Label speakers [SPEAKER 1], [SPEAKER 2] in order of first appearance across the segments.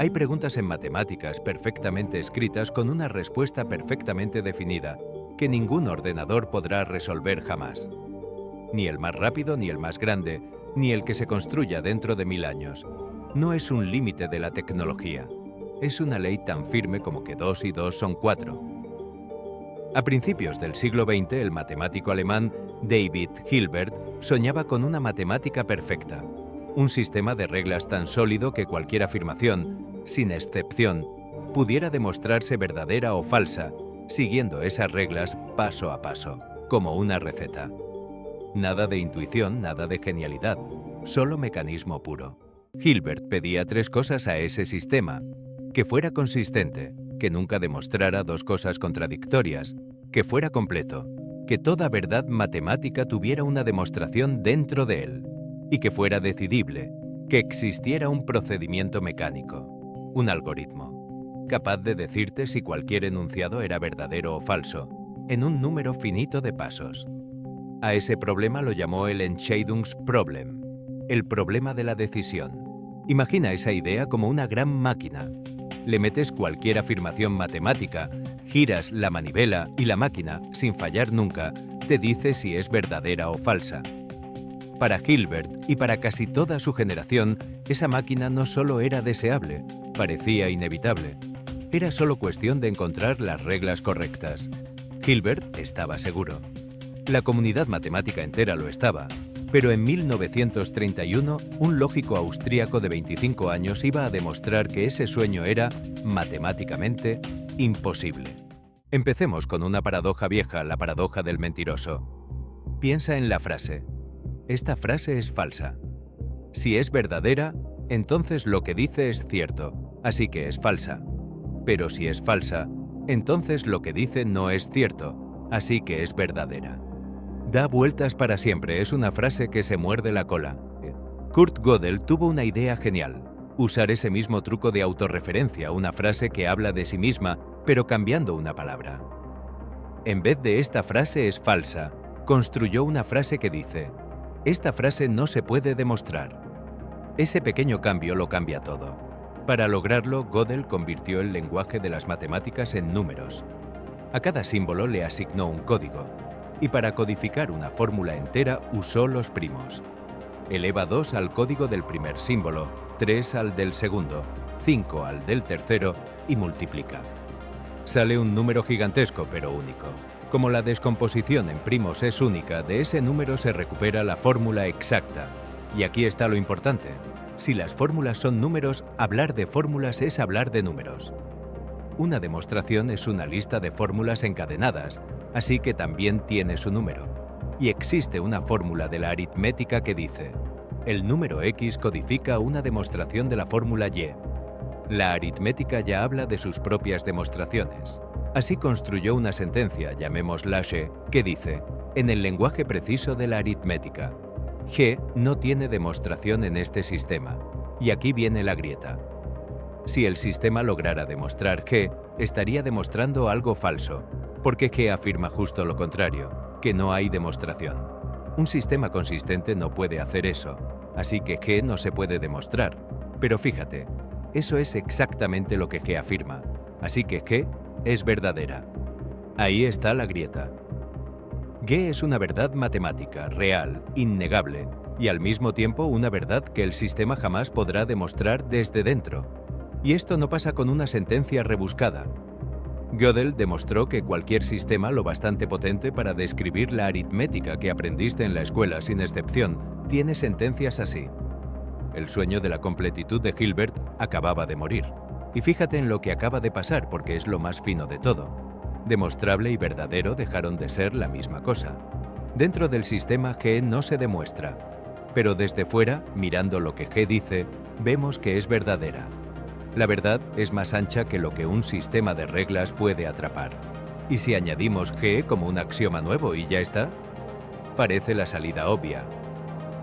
[SPEAKER 1] Hay preguntas en matemáticas perfectamente escritas con una respuesta perfectamente definida, que ningún ordenador podrá resolver jamás. Ni el más rápido, ni el más grande, ni el que se construya dentro de 1000 años. No es un límite de la tecnología. Es una ley tan firme como que 2 y 2 son 4. A principios del siglo XX, el matemático alemán David Hilbert soñaba con una matemática perfecta, un sistema de reglas tan sólido que cualquier afirmación, sin excepción, pudiera demostrarse verdadera o falsa, siguiendo esas reglas paso a paso, como una receta. Nada de intuición, nada de genialidad, solo mecanismo puro. Hilbert pedía 3 cosas a ese sistema: que fuera consistente, que nunca demostrara 2 cosas contradictorias, que fuera completo, que toda verdad matemática tuviera una demostración dentro de él, y que fuera decidible, que existiera un procedimiento mecánico, un algoritmo, capaz de decirte si cualquier enunciado era verdadero o falso, en un número finito de pasos. A ese problema lo llamó el Entscheidungsproblem, el problema de la decisión. Imagina esa idea como una gran máquina. Le metes cualquier afirmación matemática, giras la manivela y la máquina, sin fallar nunca, te dice si es verdadera o falsa. Para Hilbert y para casi toda su generación, esa máquina no solo era deseable, parecía inevitable. Era solo cuestión de encontrar las reglas correctas. Hilbert estaba seguro. La comunidad matemática entera lo estaba. Pero en 1931, un lógico austríaco de 25 años iba a demostrar que ese sueño era, matemáticamente, imposible. Empecemos con una paradoja vieja, la paradoja del mentiroso. Piensa en la frase: esta frase es falsa. Si es verdadera, entonces lo que dice es cierto, así que es falsa. Pero si es falsa, entonces lo que dice no es cierto, así que es verdadera. Da vueltas para siempre, es una frase que se muerde la cola. Kurt Gödel tuvo una idea genial: usar ese mismo truco de autorreferencia, una frase que habla de sí misma, pero cambiando una palabra. En vez de esta frase es falsa, construyó una frase que dice: esta frase no se puede demostrar. Ese pequeño cambio lo cambia todo. Para lograrlo, Gödel convirtió el lenguaje de las matemáticas en números. A cada símbolo le asignó un código. Y para codificar una fórmula entera usó los primos. Eleva 2 al código del primer símbolo, 3 al del segundo, 5 al del tercero y multiplica. Sale un número gigantesco pero único. Como la descomposición en primos es única, de ese número se recupera la fórmula exacta. Y aquí está lo importante: si las fórmulas son números, hablar de fórmulas es hablar de números. Una demostración es una lista de fórmulas encadenadas, así que también tiene su número. Y existe una fórmula de la aritmética que dice: el número x codifica una demostración de la fórmula y. La aritmética ya habla de sus propias demostraciones. Así construyó una sentencia, llamémosla G, que dice: en el lenguaje preciso de la aritmética, G no tiene demostración en este sistema. Y aquí viene la grieta. Si el sistema lograra demostrar G, estaría demostrando algo falso, porque G afirma justo lo contrario, que no hay demostración. Un sistema consistente no puede hacer eso, así que G no se puede demostrar. Pero fíjate, eso es exactamente lo que G afirma, así que G es verdadera. Ahí está la grieta. G es una verdad matemática, real, innegable, y al mismo tiempo una verdad que el sistema jamás podrá demostrar desde dentro. Y esto no pasa con una sentencia rebuscada. Gödel demostró que cualquier sistema lo bastante potente para describir la aritmética que aprendiste en la escuela sin excepción tiene sentencias así. El sueño de la completitud de Hilbert acababa de morir. Y fíjate en lo que acaba de pasar, porque es lo más fino de todo. Demostrable y verdadero dejaron de ser la misma cosa. Dentro del sistema G no se demuestra, pero desde fuera, mirando lo que G dice, vemos que es verdadera. La verdad es más ancha que lo que un sistema de reglas puede atrapar. ¿Y si añadimos G como un axioma nuevo y ya está? Parece la salida obvia.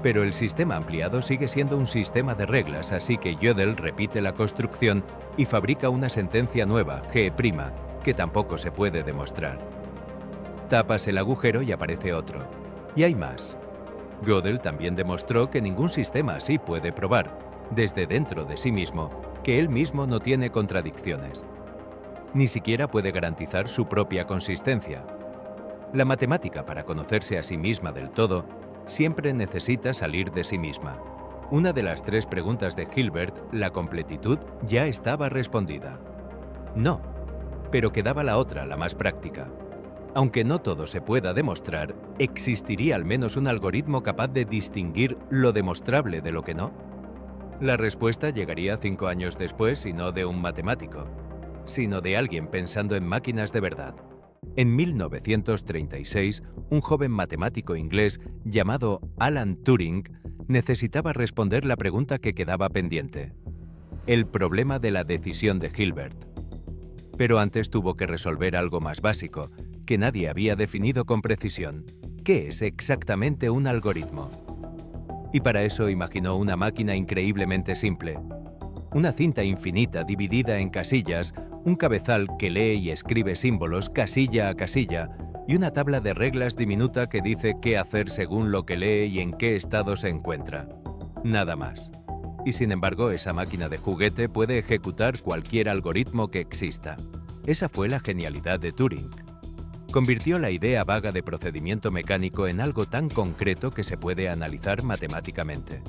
[SPEAKER 1] Pero el sistema ampliado sigue siendo un sistema de reglas, así que Gödel repite la construcción y fabrica una sentencia nueva, G', que tampoco se puede demostrar. Tapas el agujero y aparece otro. Y hay más. Gödel también demostró que ningún sistema así puede probar, desde dentro de sí mismo, que él mismo no tiene contradicciones. Ni siquiera puede garantizar su propia consistencia. La matemática, para conocerse a sí misma del todo, siempre necesita salir de sí misma. Una de las 3 preguntas de Hilbert, la completitud, ya estaba respondida. No, pero quedaba la otra, la más práctica. Aunque no todo se pueda demostrar, ¿existiría al menos un algoritmo capaz de distinguir lo demostrable de lo que no? La respuesta llegaría 5 años después y no de un matemático, sino de alguien pensando en máquinas de verdad. En 1936, un joven matemático inglés llamado Alan Turing necesitaba responder la pregunta que quedaba pendiente: el problema de la decisión de Hilbert. Pero antes tuvo que resolver algo más básico, que nadie había definido con precisión. ¿Qué es exactamente un algoritmo? Y para eso imaginó una máquina increíblemente simple. Una cinta infinita dividida en casillas, un cabezal que lee y escribe símbolos casilla a casilla, y una tabla de reglas diminuta que dice qué hacer según lo que lee y en qué estado se encuentra. Nada más. Y sin embargo, esa máquina de juguete puede ejecutar cualquier algoritmo que exista. Esa fue la genialidad de Turing. Convirtió la idea vaga de procedimiento mecánico en algo tan concreto que se puede analizar matemáticamente.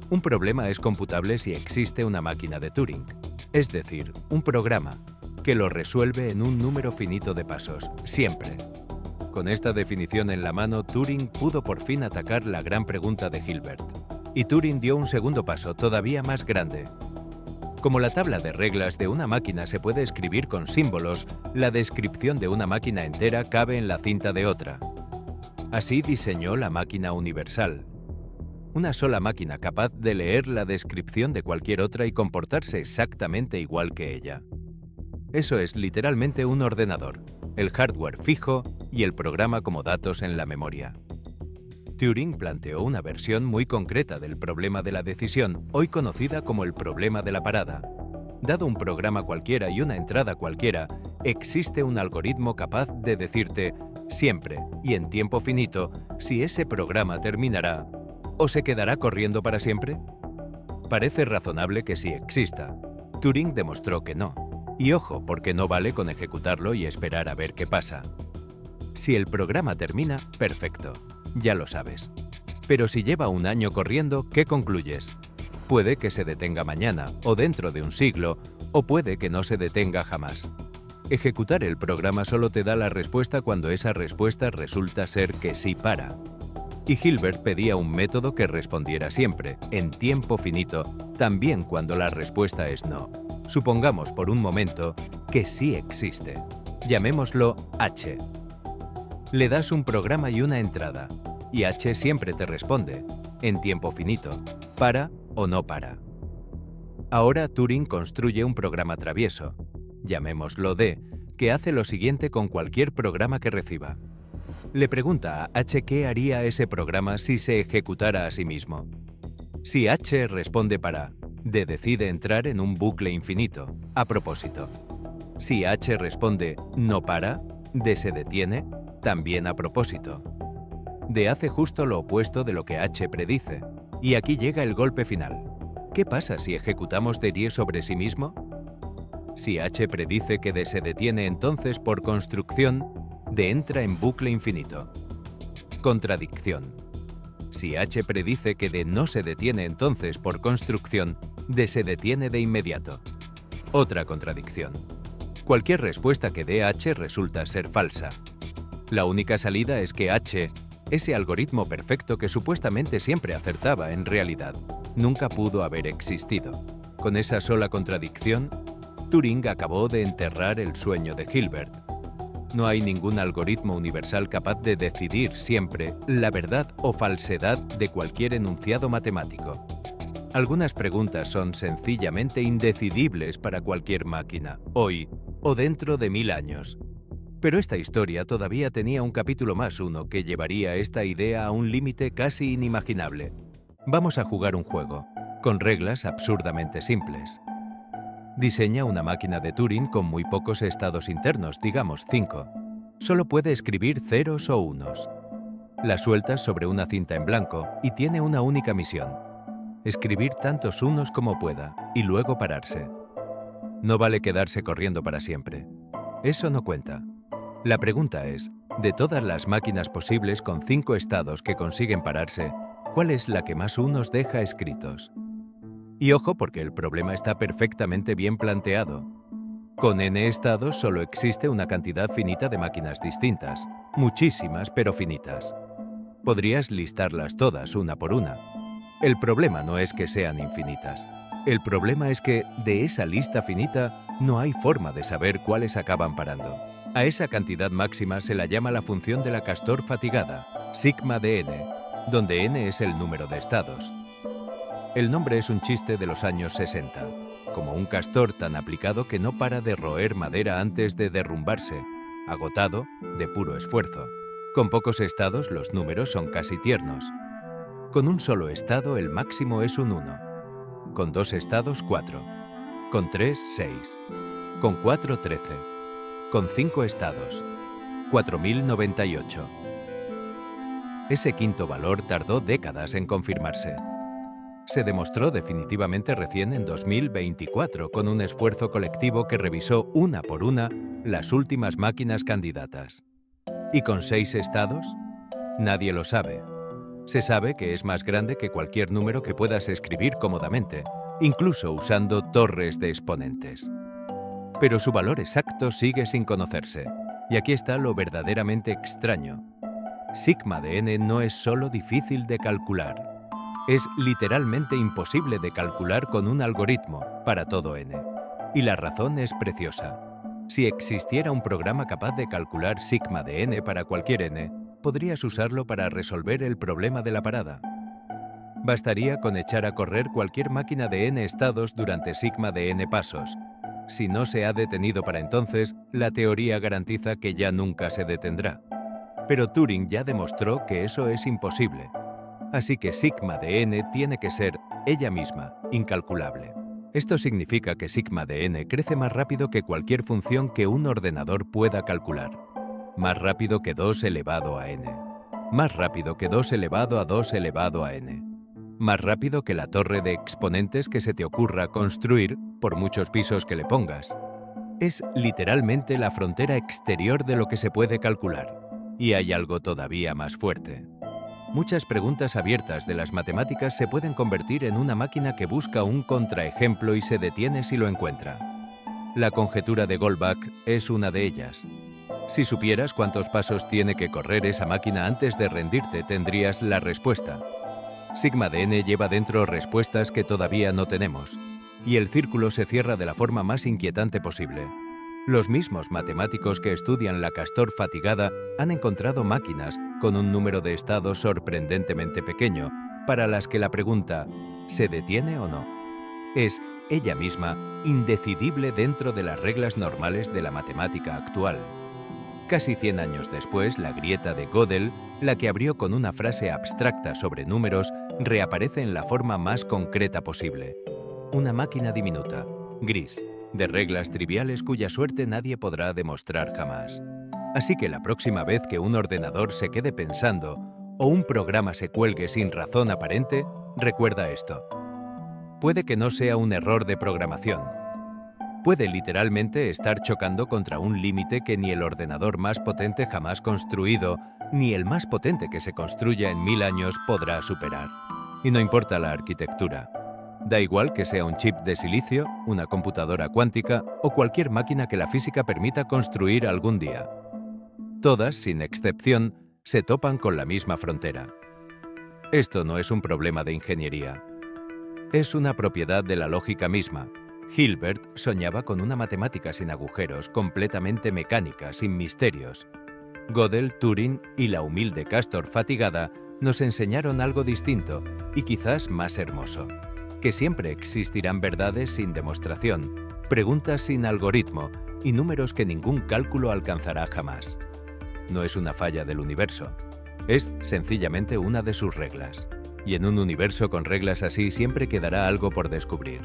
[SPEAKER 1] Un problema es computable si existe una máquina de Turing, es decir, un programa, que lo resuelve en un número finito de pasos, siempre. Con esta definición en la mano, Turing pudo por fin atacar la gran pregunta de Hilbert. Y Turing dio un segundo paso, todavía más grande. Como la tabla de reglas de una máquina se puede escribir con símbolos, la descripción de una máquina entera cabe en la cinta de otra. Así diseñó la máquina universal. Una sola máquina capaz de leer la descripción de cualquier otra y comportarse exactamente igual que ella. Eso es literalmente un ordenador, el hardware fijo y el programa como datos en la memoria. Turing planteó una versión muy concreta del problema de la decisión, hoy conocida como el problema de la parada. Dado un programa cualquiera y una entrada cualquiera, existe un algoritmo capaz de decirte, siempre y en tiempo finito, si ese programa terminará o se quedará corriendo para siempre. Parece razonable que sí exista. Turing demostró que no. Y ojo, porque no vale con ejecutarlo y esperar a ver qué pasa. Si el programa termina, perfecto. Ya lo sabes. Pero si lleva un año corriendo, ¿qué concluyes? Puede que se detenga mañana, o dentro de un siglo, o puede que no se detenga jamás. Ejecutar el programa solo te da la respuesta cuando esa respuesta resulta ser que sí para. Y Hilbert pedía un método que respondiera siempre, en tiempo finito, también cuando la respuesta es no. Supongamos por un momento que sí existe. Llamémoslo H. Le das un programa y una entrada, y H siempre te responde, en tiempo finito, para o no para. Ahora Turing construye un programa travieso, llamémoslo D, que hace lo siguiente con cualquier programa que reciba. Le pregunta a H qué haría ese programa si se ejecutara a sí mismo. Si H responde para, D decide entrar en un bucle infinito, a propósito. Si H responde no para, D se detiene, también a propósito. D hace justo lo opuesto de lo que H predice. Y aquí llega el golpe final. ¿Qué pasa si ejecutamos D sobre sí mismo? Si H predice que D se detiene, entonces por construcción, D entra en bucle infinito. Contradicción. Si H predice que D no se detiene, entonces por construcción, D se detiene de inmediato. Otra contradicción. Cualquier respuesta que dé H resulta ser falsa. La única salida es que H, ese algoritmo perfecto que supuestamente siempre acertaba, en realidad nunca pudo haber existido. Con esa sola contradicción, Turing acabó de enterrar el sueño de Hilbert. No hay ningún algoritmo universal capaz de decidir siempre la verdad o falsedad de cualquier enunciado matemático. Algunas preguntas son sencillamente indecidibles para cualquier máquina, hoy o dentro de 1000 años. Pero esta historia todavía tenía un capítulo más uno que llevaría esta idea a un límite casi inimaginable. Vamos a jugar un juego, con reglas absurdamente simples. Diseña una máquina de Turing con muy pocos estados internos, digamos 5. Solo puede escribir ceros o unos. La sueltas sobre una cinta en blanco y tiene una única misión: escribir tantos unos como pueda y luego pararse. No vale quedarse corriendo para siempre. Eso no cuenta. La pregunta es, de todas las máquinas posibles con 5 estados que consiguen pararse, ¿cuál es la que más unos deja escritos? Y ojo, porque el problema está perfectamente bien planteado. Con n estados solo existe una cantidad finita de máquinas distintas, muchísimas pero finitas. Podrías listarlas todas una por una. El problema no es que sean infinitas. El problema es que, de esa lista finita, no hay forma de saber cuáles acaban parando. A esa cantidad máxima se la llama la función de la Castor fatigada, sigma de n, donde n es el número de estados. El nombre es un chiste de los años 60, como un castor tan aplicado que no para de roer madera antes de derrumbarse, agotado de puro esfuerzo. Con pocos estados los números son casi tiernos. Con un solo estado el máximo es un 1. Con 2 estados 4. Con 3, 6. Con 4, 13. Con 5 estados 4098. Ese quinto valor tardó décadas en confirmarse. Se demostró definitivamente recién en 2024 con un esfuerzo colectivo que revisó una por una las últimas máquinas candidatas. ¿Y con 6 estados? Nadie lo sabe. Se sabe que es más grande que cualquier número que puedas escribir cómodamente, incluso usando torres de exponentes. Pero su valor exacto sigue sin conocerse. Y aquí está lo verdaderamente extraño. Sigma de n no es solo difícil de calcular. Es literalmente imposible de calcular con un algoritmo para todo n. Y la razón es preciosa. Si existiera un programa capaz de calcular sigma de n para cualquier n, podrías usarlo para resolver el problema de la parada. Bastaría con echar a correr cualquier máquina de n estados durante sigma de n pasos. Si no se ha detenido para entonces, la teoría garantiza que ya nunca se detendrá. Pero Turing ya demostró que eso es imposible. Así que sigma de n tiene que ser, ella misma, incalculable. Esto significa que sigma de n crece más rápido que cualquier función que un ordenador pueda calcular. Más rápido que 2 elevado a n. Más rápido que 2 elevado a 2 elevado a n. Más rápido que la torre de exponentes que se te ocurra construir, por muchos pisos que le pongas. Es literalmente la frontera exterior de lo que se puede calcular. Y hay algo todavía más fuerte. Muchas preguntas abiertas de las matemáticas se pueden convertir en una máquina que busca un contraejemplo y se detiene si lo encuentra. La conjetura de Goldbach es una de ellas. Si supieras cuántos pasos tiene que correr esa máquina antes de rendirte, tendrías la respuesta. Sigma de n lleva dentro respuestas que todavía no tenemos, y el círculo se cierra de la forma más inquietante posible. Los mismos matemáticos que estudian la Castor fatigada han encontrado máquinas con un número de estados sorprendentemente pequeño, para las que la pregunta ¿se detiene o no? Es, ella misma, indecidible dentro de las reglas normales de la matemática actual. Casi 100 años después, la grieta de Gödel, la que abrió con una frase abstracta sobre números, reaparece en la forma más concreta posible. Una máquina diminuta, gris, de reglas triviales cuya suerte nadie podrá demostrar jamás. Así que la próxima vez que un ordenador se quede pensando o un programa se cuelgue sin razón aparente, recuerda esto. Puede que no sea un error de programación. Puede literalmente estar chocando contra un límite que ni el ordenador más potente jamás construido, ni el más potente que se construya en 1000 años podrá superar. Y no importa la arquitectura. Da igual que sea un chip de silicio, una computadora cuántica o cualquier máquina que la física permita construir algún día. Todas, sin excepción, se topan con la misma frontera. Esto no es un problema de ingeniería. Es una propiedad de la lógica misma. Hilbert soñaba con una matemática sin agujeros, completamente mecánica, sin misterios. Gödel, Turing y la humilde Castor fatigada nos enseñaron algo distinto y quizás más hermoso. Que siempre existirán verdades sin demostración, preguntas sin algoritmo y números que ningún cálculo alcanzará jamás. No es una falla del universo, es sencillamente una de sus reglas. Y en un universo con reglas así siempre quedará algo por descubrir.